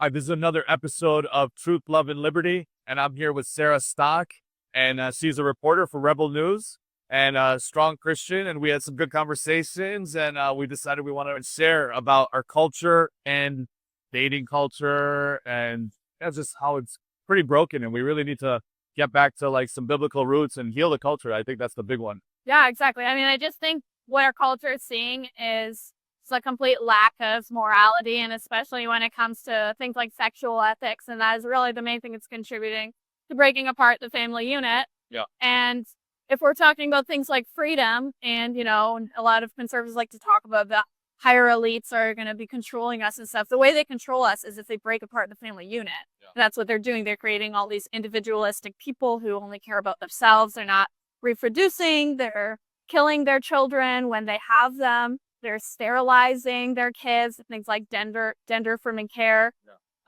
Hi, this is another episode of Truth, Love, and Liberty, and I'm here with Sarah Stock, and she's a reporter for Rebel News and a strong Christian, and we had some good conversations, and we decided we want to share about our culture and dating culture, and that's just how it's pretty broken, and we really need to get back to like some biblical roots and heal the culture. I think that's the big one. Yeah, exactly. I mean, I just think what our culture is seeing is a complete lack of morality, and especially when it comes to things like sexual ethics, and that is really the main thing that's contributing to breaking apart the family unit. Yeah. And if we're talking about things like freedom, and a lot of conservatives like to talk about the higher elites are going to be controlling us and stuff. The way they control us is if they break apart the family unit. Yeah. That's what they're doing. They're creating all these individualistic people who only care about themselves. They're not reproducing. They're killing their children when they have them. They're sterilizing their kids, things like gender affirming care.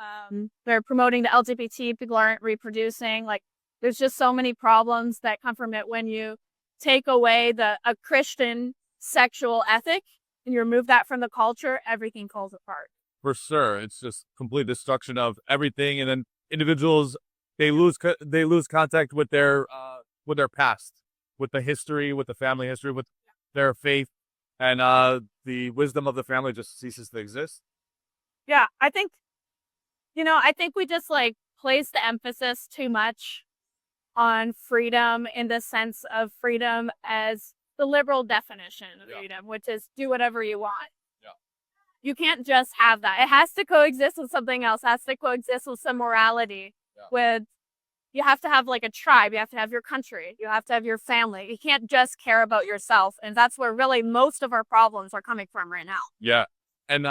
Yeah. They're promoting the LGBT. People aren't reproducing. Like, there's just so many problems that come from it when you take away a Christian sexual ethic and you remove that from the culture, everything falls apart. For sure. It's just complete destruction of everything. And then individuals, they lose contact with their past, with the history, with the family history, with their faith. And the wisdom of the family just ceases to exist. Yeah, I think we just like place the emphasis too much on freedom in the sense of freedom as the liberal definition of freedom, which is do whatever you want. Yeah. You can't just have that. It has to coexist with something else. It has to coexist with some morality. Yeah. You have to have like a tribe. You have to have your country. You have to have your family. You can't just care about yourself. And that's where really most of our problems are coming from right now. Yeah. And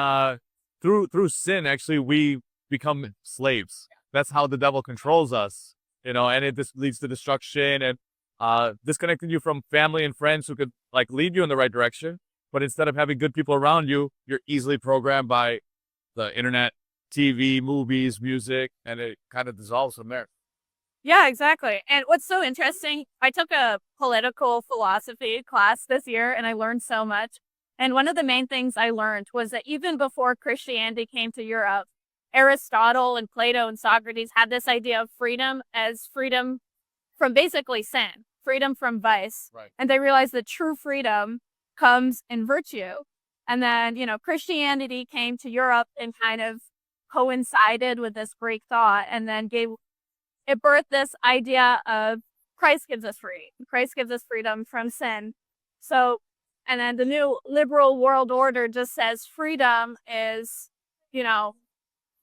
through sin, actually, we become slaves. That's how the devil controls us, and it just leads to destruction and disconnecting you from family and friends who could like lead you in the right direction. But instead of having good people around you, you're easily programmed by the internet, TV, movies, music, and it kind of dissolves from there. Yeah, exactly. And what's so interesting, I took a political philosophy class this year and I learned so much. And one of the main things I learned was that even before Christianity came to Europe, Aristotle and Plato and Socrates had this idea of freedom as freedom from basically sin, freedom from vice. Right. And they realized that true freedom comes in virtue. And then, Christianity came to Europe and kind of coincided with this Greek thought and then it birthed this idea of Christ gives us freedom from sin. So, and then the new liberal world order just says freedom is, you don't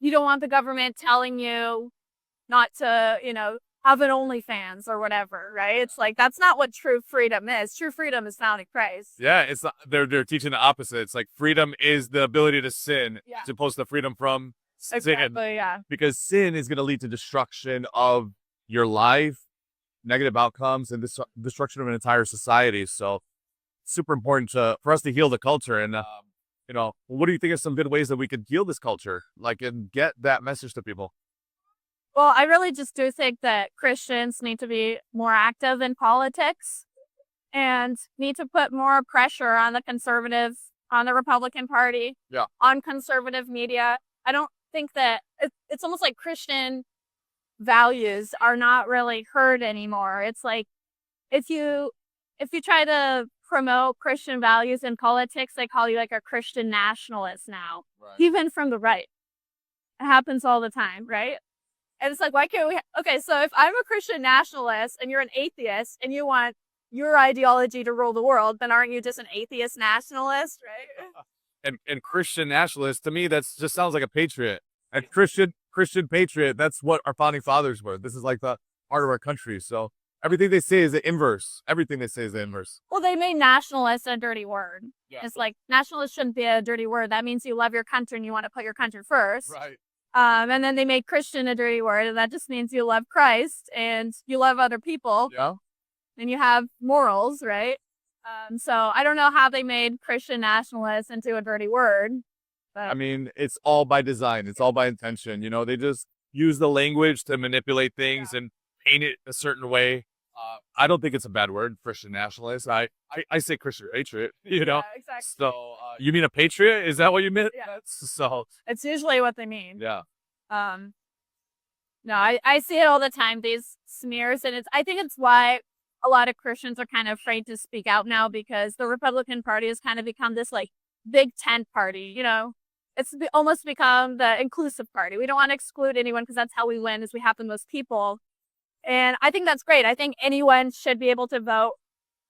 want the government telling you not to, have an OnlyFans or whatever, right? It's like, that's not what true freedom is. True freedom is found in Christ. Yeah, it's not, they're teaching the opposite. It's like freedom is the ability to sin, as opposed to freedom from sin. Exactly, yeah. Because sin is going to lead to destruction of your life, negative outcomes, and destruction of an entire society. So it's super important for us to heal the culture. And, what do you think are some good ways that we could heal this culture, and get that message to people? Well, I really just do think that Christians need to be more active in politics and need to put more pressure on on the Republican Party, on conservative media. I don't think that it's almost like Christian values are not really heard anymore. It's like if you try to promote Christian values in politics, they call you like a Christian nationalist now, even from the right. It happens all the time, right? And it's like, why can't we? Okay, so if I'm a Christian nationalist and you're an atheist and you want your ideology to rule the world, then aren't you just an atheist nationalist, right? And Christian nationalist, to me, that just sounds like a patriot. A Christian patriot, that's what our founding fathers were. This is like the heart of our country. So everything they say is the inverse. Everything they say is the inverse. Well, they made nationalist a dirty word. Yeah. It's like, nationalist shouldn't be a dirty word. That means you love your country and you want to put your country first. Right. And then they made Christian a dirty word, and that just means you love Christ and you love other people. Yeah. And you have morals, right? So I don't know how they made Christian nationalist into a dirty word. But I mean, it's all by design. It's all by intention. They just use the language to manipulate things and paint it a certain way. I don't think it's a bad word, Christian nationalist. I say Christian patriot, Yeah, exactly. So you mean a patriot? Is that what you meant? Yeah. So it's usually what they mean. Yeah. Um, no, I see it all the time, these smears, and I think it's why a lot of Christians are kind of afraid to speak out now, because the Republican Party has kind of become this like big tent party, you know? Almost become the inclusive party. We don't want to exclude anyone because that's how we win, is we have the most people. And I think that's great. I think anyone should be able to vote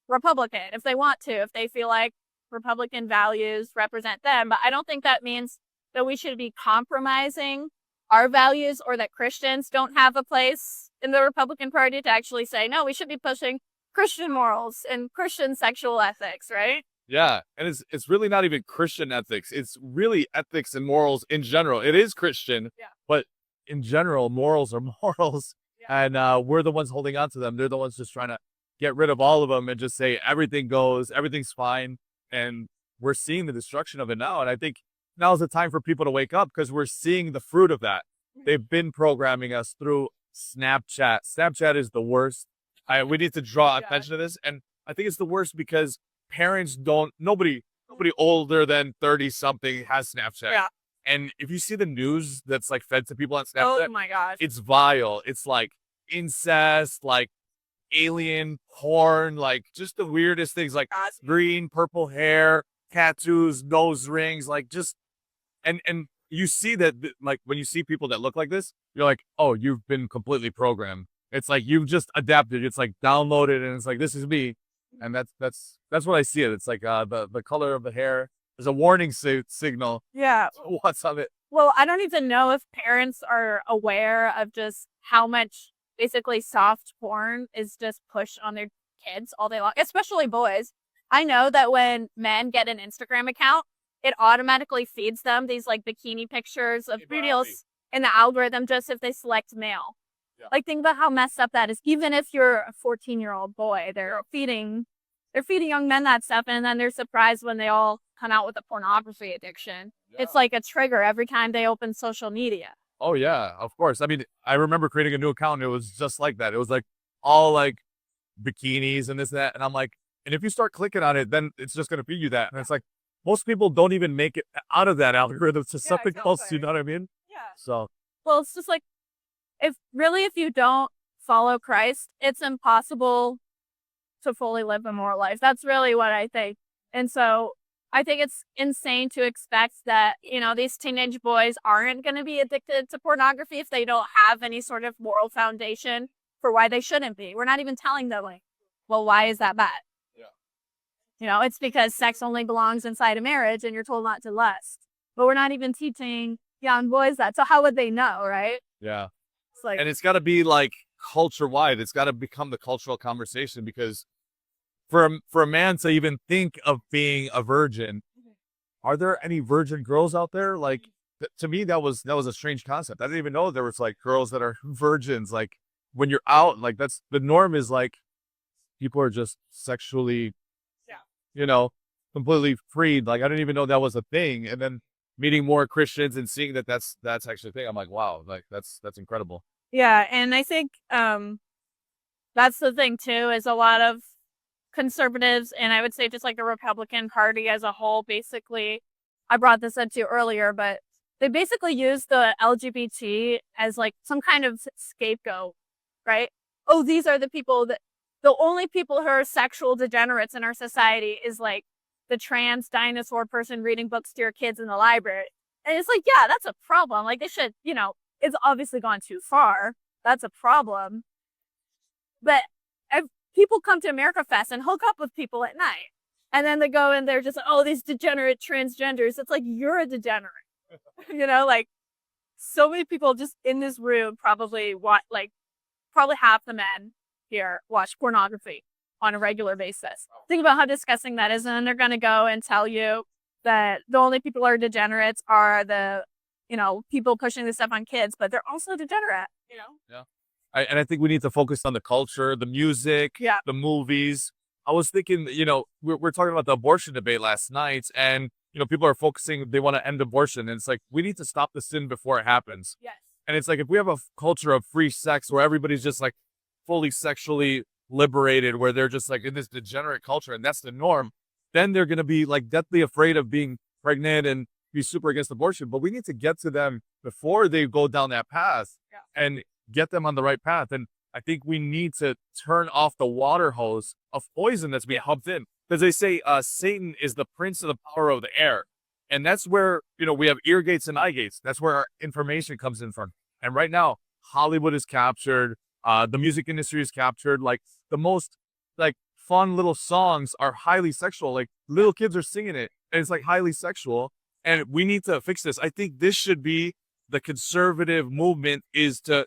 Republican if they want to, if they feel like Republican values represent them. But I don't think that means that we should be compromising our values, or that Christians don't have a place in the Republican Party to actually say, no, we should be pushing Christian morals and Christian sexual ethics, right? Yeah, and it's really not even Christian ethics. It's really ethics and morals in general. It is Christian, Yeah. but in general, morals are morals, Yeah. and we're the ones holding on to them. They're the ones just trying to get rid of all of them and just say everything goes, everything's fine, and we're seeing the destruction of it now. And I think now is the time for people to wake up, because we're seeing the fruit of that. They've been programming us through Snapchat. Snapchat is the worst. We need to draw attention to this, and I think it's the worst because parents nobody older than 30 something has Snapchat. Yeah. And if you see the news that's like fed to people on Oh Snapchat, my gosh. it's vile. It's like incest, like alien porn, like just the weirdest things, like green, purple hair, tattoos, nose rings, like just, and you see that, like when you see people that look like this, you're like, oh, you've been completely programmed. It's like you've just adapted. It's like downloaded, and it's like, this is me. And that's what I see it. It's like the color of the hair. There's a warning signal. Yeah. What's of it? Well, I don't even know if parents are aware of just how much basically soft porn is just pushed on their kids all day long, especially boys. I know that when men get an Instagram account, it automatically feeds them these like bikini pictures of videos in the algorithm just if they select male. Yeah. Like, think about how messed up that is. Even if you're a 14-year-old boy, they're feeding young men that stuff, and then they're surprised when they all come out with a pornography addiction. Yeah. It's like a trigger every time they open social media. Oh yeah, of course. I mean, I remember creating a new account, and it was just like that. It was like all like bikinis and this and that, and I'm like, and if you start clicking on it, then it's just gonna feed you that. And it's like, most people don't even make it out of that algorithm to something else. You know what I mean? Yeah. So, well, it's just like, if you don't follow Christ, it's impossible to fully live a moral life. That's really what I think. And so I think it's insane to expect that, you know, these teenage boys aren't going to be addicted to pornography if they don't have any sort of moral foundation for why they shouldn't be. We're not even telling them, like, well, why is that bad? Yeah. You know, it's because sex only belongs inside a marriage and you're told not to lust. But we're not even teaching young boys that. So how would they know, right? Yeah. Like, and it's got to be like culture wide. It's got to become the cultural conversation, because for a man to even think of being a virgin, are there any virgin girls out there? Like, to me, that was a strange concept. I didn't even know there was like girls that are virgins. Like, when you're out, like, that's the norm, is like people are just sexually, you know, completely freed. Like, I didn't even know that was a thing. And then meeting more Christians and seeing that that's actually a thing, I'm like, wow, like that's incredible. Yeah, and I think that's the thing too, is a lot of conservatives, and I would say just like the Republican Party as a whole, basically, I brought this up to you earlier, but they basically use the LGBT as like some kind of scapegoat, right? Oh, these are the only people who are sexual degenerates in our society is like the trans dinosaur person reading books to your kids in the library. And it's like, yeah, that's a problem. Like, they should, you know, it's obviously gone too far. That's a problem. But if people come to America Fest and hook up with people at night, and then they go and they're just, oh, these degenerate transgenders. It's like, you're a degenerate. You know, like, so many people just in this room probably half the men here watch pornography on a regular basis. Think about how disgusting that is. And then they're going to go and tell you that the only people who are degenerates are the, you know, people pushing this stuff on kids, but they're also degenerate, you know? Yeah. And I think we need to focus on the culture, the music, the movies. I was thinking, you know, we're talking about the abortion debate last night, and, you know, people are focusing, they want to end abortion. And it's like, we need to stop the sin before it happens. Yes. And it's like, if we have a culture of free sex where everybody's just like fully sexually liberated, where they're just like in this degenerate culture and that's the norm, then they're going to be like deathly afraid of being pregnant and be super against abortion, but we need to get to them before they go down that path and get them on the right path. And I think we need to turn off the water hose of poison that's being pumped in. Because they say Satan is the prince of the power of the air. And that's where, we have ear gates and eye gates. That's where our information comes in from. And right now, Hollywood is captured. The music industry is captured. Like the most fun little songs are highly sexual. Like little kids are singing it and it's like highly sexual. And we need to fix this. I think this should be the conservative movement, is to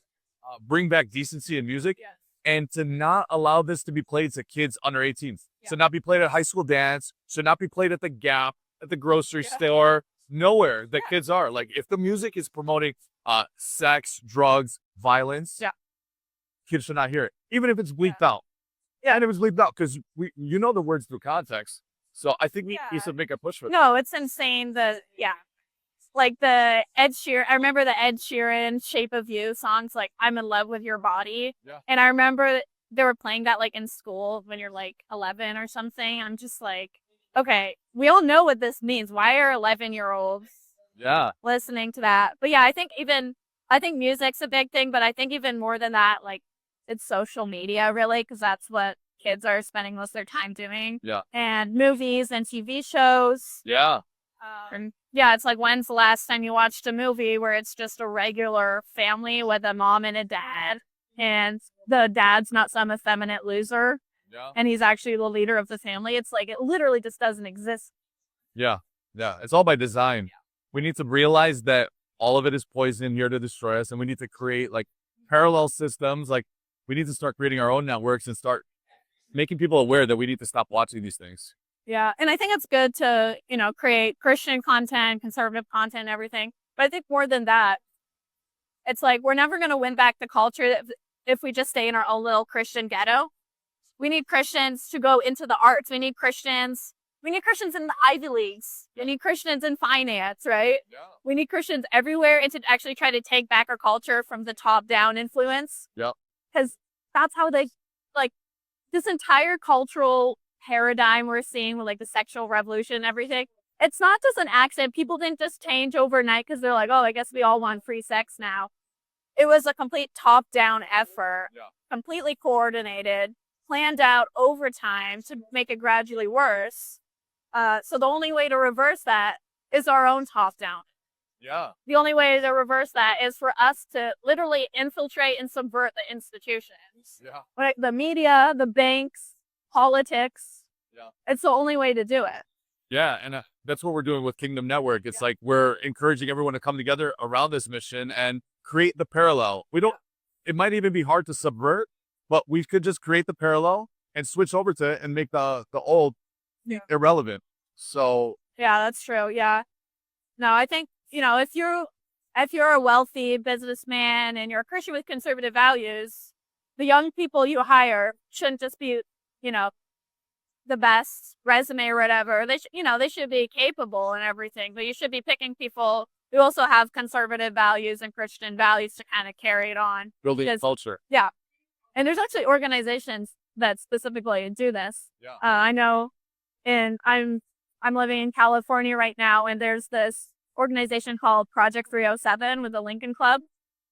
bring back decency in music and to not allow this to be played to kids under 18. To not be played at high school dance, should not be played at the Gap, at the grocery store, nowhere that kids are. Like if the music is promoting sex, drugs, violence, kids should not hear it, even if it's bleeped out. Yeah, and it was bleeped out because the words through context. So I think we should make a push for that. No, it's insane. Like the Ed Sheeran, I remember the Ed Sheeran Shape of You songs, like I'm in love with your body. Yeah. And I remember they were playing that like in school when you're like 11 or something. I'm just like, okay, we all know what this means. Why are 11-year-olds listening to that? But yeah, I think music's a big thing, but I think even more than that, like it's social media really, because that's what kids are spending most of their time doing. Yeah. And movies and TV shows. Yeah. It's like, when's the last time you watched a movie where it's just a regular family with a mom and a dad, and the dad's not some effeminate loser, and he's actually the leader of the family? It's like, it literally just doesn't exist. Yeah. It's all by design. We need to realize that all of it is poison here to destroy us, and we need to create like parallel systems. Like we need to start creating our own networks and start making people aware that we need to stop watching these things. Yeah. And I think it's good to, create Christian content, conservative content, and everything. But I think more than that, it's like, we're never going to win back the culture if we just stay in our own little Christian ghetto. We need Christians to go into the arts. We need Christians in the Ivy Leagues. We need Christians in finance, right? Yeah. We need Christians everywhere, and to actually try to take back our culture from the top down influence. Yeah. Because that's how they, like, this entire cultural paradigm we're seeing with like the sexual revolution and everything, it's not just an accident. People didn't just change overnight because they're like, oh, I guess we all want free sex now. It was a complete top-down effort, completely coordinated, planned out over time to make it gradually worse. So the only way to reverse that is our own top-down. Yeah. The only way to reverse that is for us to literally infiltrate and subvert the institutions. Yeah. Like the media, the banks, politics. Yeah. It's the only way to do it. Yeah, and that's what we're doing with Kingdom Network. It's like we're encouraging everyone to come together around this mission and create the parallel. It might even be hard to subvert, but we could just create the parallel and switch over to it and make the old irrelevant. So yeah, that's true. Yeah. No, I think, if you're a wealthy businessman and you're a Christian with conservative values, the young people you hire shouldn't just be, the best resume or whatever. They should be capable and everything, but you should be picking people who also have conservative values and Christian values to kind of carry it on. Building culture. Yeah. And there's actually organizations that specifically do this. Yeah. I know, and I'm living in California right now, and there's this organization called Project 307 with the Lincoln Club.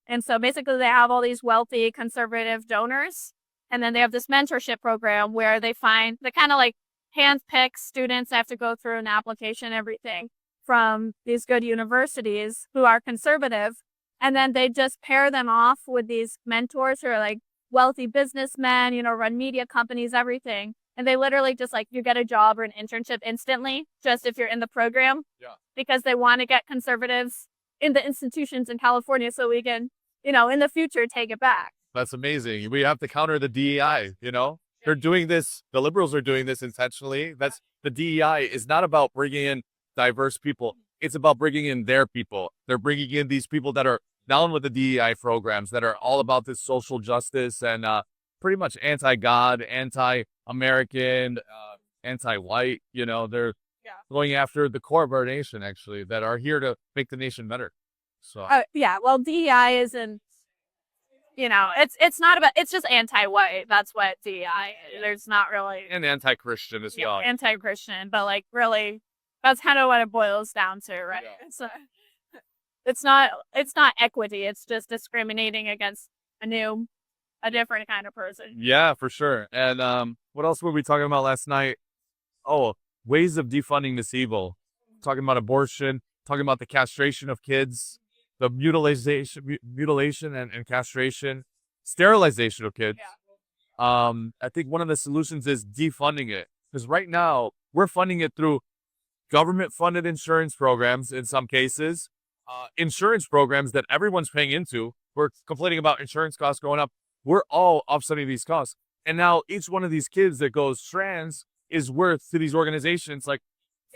And so basically they have all these wealthy conservative donors, and then they have this mentorship program where they kind of like handpick students that have to go through an application and everything from these good universities who are conservative. And then they just pair them off with these mentors who are like wealthy businessmen, run media companies, everything. And they literally just like, you get a job or an internship instantly, just if you're in the program. Yeah. Because they want to get conservatives in the institutions in California so we can, in the future, take it back. That's amazing. We have to counter the DEI, They're doing this, the liberals are doing this intentionally. That's the DEI is not about bringing in diverse people. It's about bringing in their people. They're bringing in these people that are down with the DEI programs, that are all about this social justice and pretty much anti-God, anti-American, anti-white. They're going after the core of our nation, actually, that are here to make the nation better. So well, DEI isn't, it's not about, it's just anti-white. That's what DEI is. There's not really. And anti-Christian as well. Anti-Christian, but like really, That's kind of what it boils down to, right? Yeah. So it's not equity. It's just discriminating against a different kind of person. Yeah, for sure. And what else were we talking about last night? Oh, ways of defunding this evil. Talking about abortion, talking about the castration of kids, the mutilation and castration, sterilization of kids. I think one of the solutions is defunding it. Because right now, we're funding it through government-funded insurance programs in some cases, insurance programs that everyone's paying into. We're complaining about insurance costs going up. We're all offsetting these costs. And now each one of these kids that goes trans is worth to these organizations like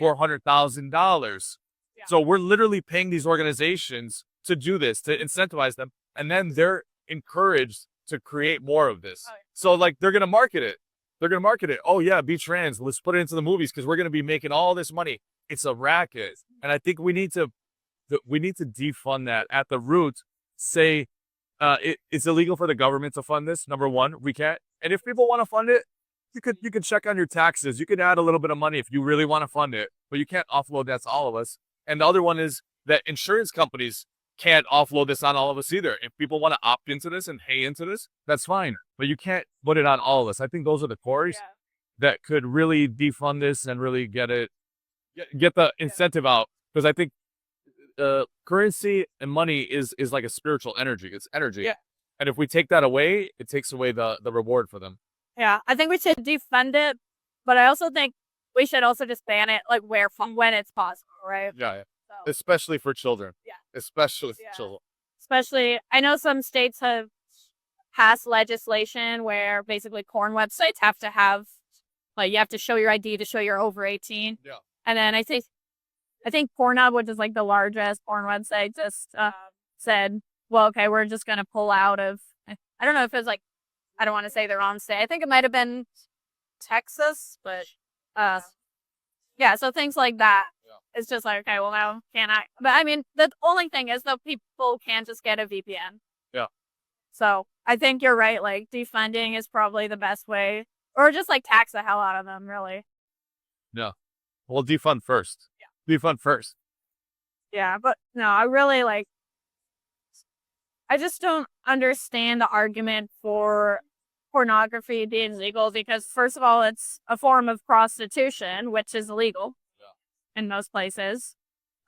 $400,000. Yeah. So we're literally paying these organizations to do this, to incentivize them. And then they're encouraged to create more of this. Oh, yeah. So like they're going to market it. They're going to market it. Oh yeah, be trans. Let's put it into the movies because we're going to be making all this money. It's a racket. And I think we need to defund that at the root. Say it's illegal for the government to fund this. Number one, we can't. And if people want to fund it, you could check on your taxes. You could add a little bit of money if you really want to fund it, but you can't offload that to all of us. And the other one is that insurance companies can't offload this on all of us either. If people want to opt into this and pay into this, that's fine. But you can't put it on all of us. I think those are the cores that could really defund this and really get the incentive out. Because I think currency and money is like a spiritual energy. It's energy. Yeah. And if we take that away, it takes away the reward for them. Yeah, I think we should defund it, but I also think we should also just ban it, like when it's possible, right? Yeah, yeah. So, Especially for children. Yeah. Especially for children. Especially, I know some states have passed legislation where basically porn websites have to have, like, you have to show your ID to show you're over 18. Yeah. And then I think Pornhub, which is like the largest porn website, just said, well, okay, we're just going to pull out of, I don't know if it was like, I don't want to say the wrong state. I think it might have been Texas, but yeah, so things like that. Yeah. It's just like, okay, well, now can't I? But I mean, the only thing is though, people can't just get a VPN. Yeah. So I think you're right. Like defunding is probably the best way, or just like tax the hell out of them, really. Yeah. Well, defund first. Yeah. Defund first. Yeah, but no, I just don't understand the argument for pornography being legal because, first of all, it's a form of prostitution, which is illegal in most places.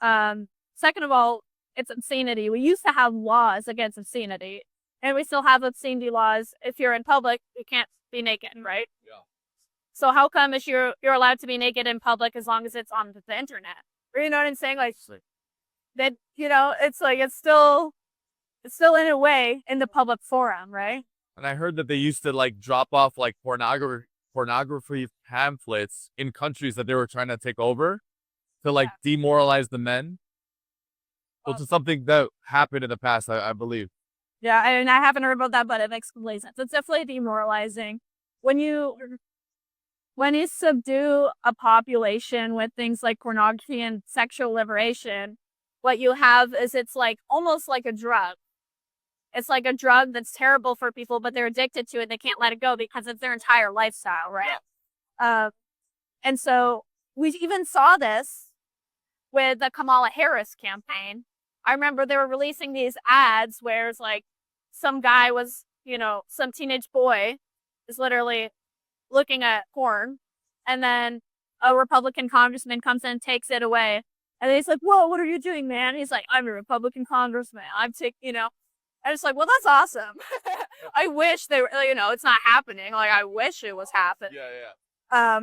Second of all, it's obscenity. We used to have laws against obscenity, and we still have obscenity laws. If you're in public, you can't be naked, right? Yeah. So how come if you're allowed to be naked in public as long as it's on the internet? You know what I'm saying? Like that, it's like it's still in a way in the public forum, right? And I heard that they used to like drop off like pornography pamphlets in countries that they were trying to take over to like demoralize the men. Which is something that happened in the past, I believe. Yeah, I mean, I haven't heard about that, but it makes complete sense. It's definitely demoralizing. When you subdue a population with things like pornography and sexual liberation, what you have is it's like almost like a drug. It's like a drug that's terrible for people, but they're addicted to it. They can't let it go because it's their entire lifestyle, right? Yeah. And so we even saw this with the Kamala Harris campaign. I remember they were releasing these ads where it's like some guy was, some teenage boy is literally looking at porn, and then a Republican congressman comes in and takes it away. And he's like, whoa, what are you doing, man? He's like, I'm a Republican congressman. I'm taking, I was like, well, that's awesome. I wish they were, it's not happening. Like, I wish it was happening. Yeah.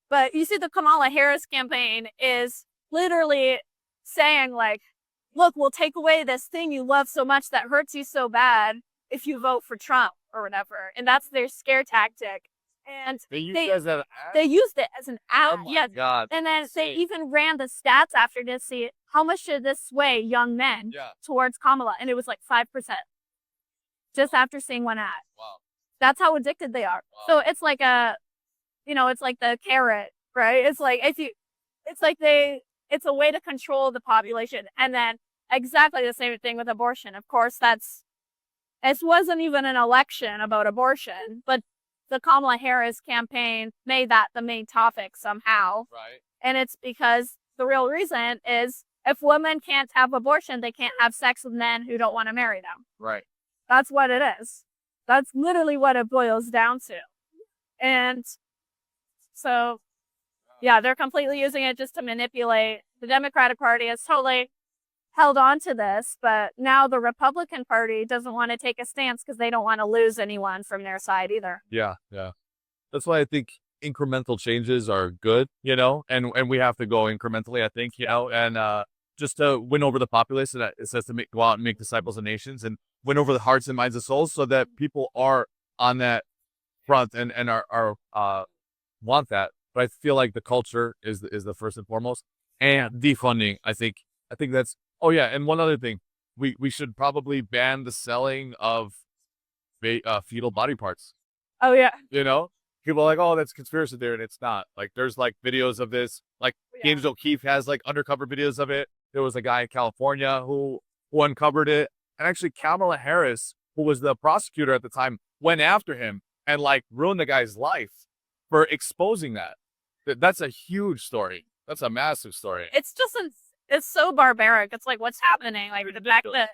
But you see, the Kamala Harris campaign is literally saying, like, look, we'll take away this thing you love so much that hurts you so bad if you vote for Trump or whatever. And that's their scare tactic. And they used it as an ad? They used it as an ad. Oh my God. And then they even ran the stats after to see how much should this sway young men towards Kamala. And it was like 5%. Just after seeing one ad. Wow. That's how addicted they are. Wow. So it's like it's like the carrot, right? It's like it's a way to control the population. And then exactly the same thing with abortion. Of course, it wasn't even an election about abortion, but the Kamala Harris campaign made that the main topic somehow. Right. And it's because the real reason is if women can't have abortion, they can't have sex with men who don't want to marry them. Right. That's what it is. That's literally what it boils down to. And so, yeah, they're completely using it just to manipulate. The Democratic Party has totally held on to this, but now the Republican Party doesn't want to take a stance because they don't want to lose anyone from their side either. Yeah, yeah. That's why I think incremental changes are good, and we have to go incrementally, I think, and just to win over the populace, and it says to go out and make disciples of nations and win over the hearts and minds of souls so that people are on that front and are want that. But I feel like the culture is the first and foremost. And defunding, I think that's, oh yeah, and one other thing, we should probably ban the selling of fetal body parts. Oh yeah. People are like, oh, that's conspiracy theory, and it's not. Like, there's like videos of this. Like, James O'Keefe has like undercover videos of it. There was a guy in California who uncovered it, and actually Kamala Harris, who was the prosecutor at the time, went after him and like ruined the guy's life for exposing that. That's a huge story. That's a massive story. It's just it's so barbaric. It's like, what's happening? Like the fact that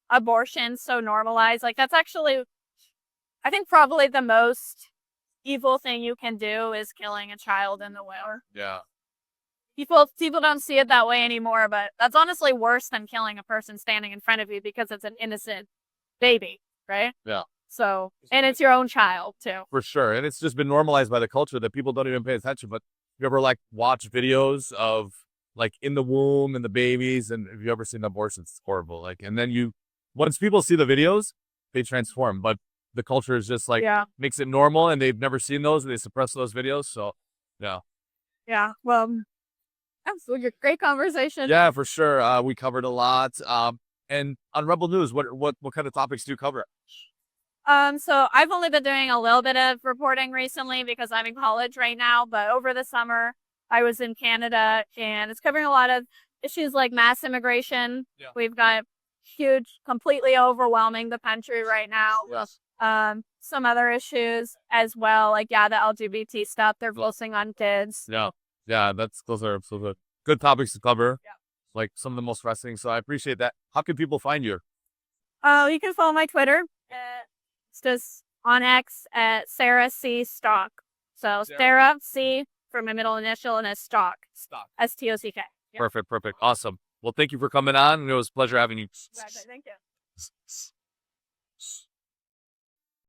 abortion's so normalized. Like that's actually, I think probably the most evil thing you can do is killing a child in the womb. Yeah. People don't see it that way anymore, but that's honestly worse than killing a person standing in front of you because it's an innocent baby, right? Yeah. So, and it's your own child too. For sure. And it's just been normalized by the culture that people don't even pay attention. But you ever like watch videos of like in the womb and the babies, and have you ever seen abortions? It's horrible. Like, and then once people see the videos, they transform. But the culture is just like makes it normal, and they've never seen those, and they suppress those videos. So, yeah. Yeah. Well, absolutely great conversation. Yeah, for sure. We covered a lot. And on Rebel News, what kind of topics do you cover? So I've only been doing a little bit of reporting recently because I'm in college right now, but over the summer I was in Canada, and it's covering a lot of issues like mass immigration. Yeah. We've got huge, completely overwhelming the country right now. Yes. Some other issues as well, like the LGBT stuff they're forcing on kids. Yeah. Those are good topics to cover. Yeah. Like some of the most pressing. So I appreciate that. How can people find you? You can follow my Twitter. It's just on X at Sarah C. Stock. So Sarah C for my middle initial and a Stock. STOCK. Yeah. Perfect. Awesome. Well, thank you for coming on. It was a pleasure having you. Thank you.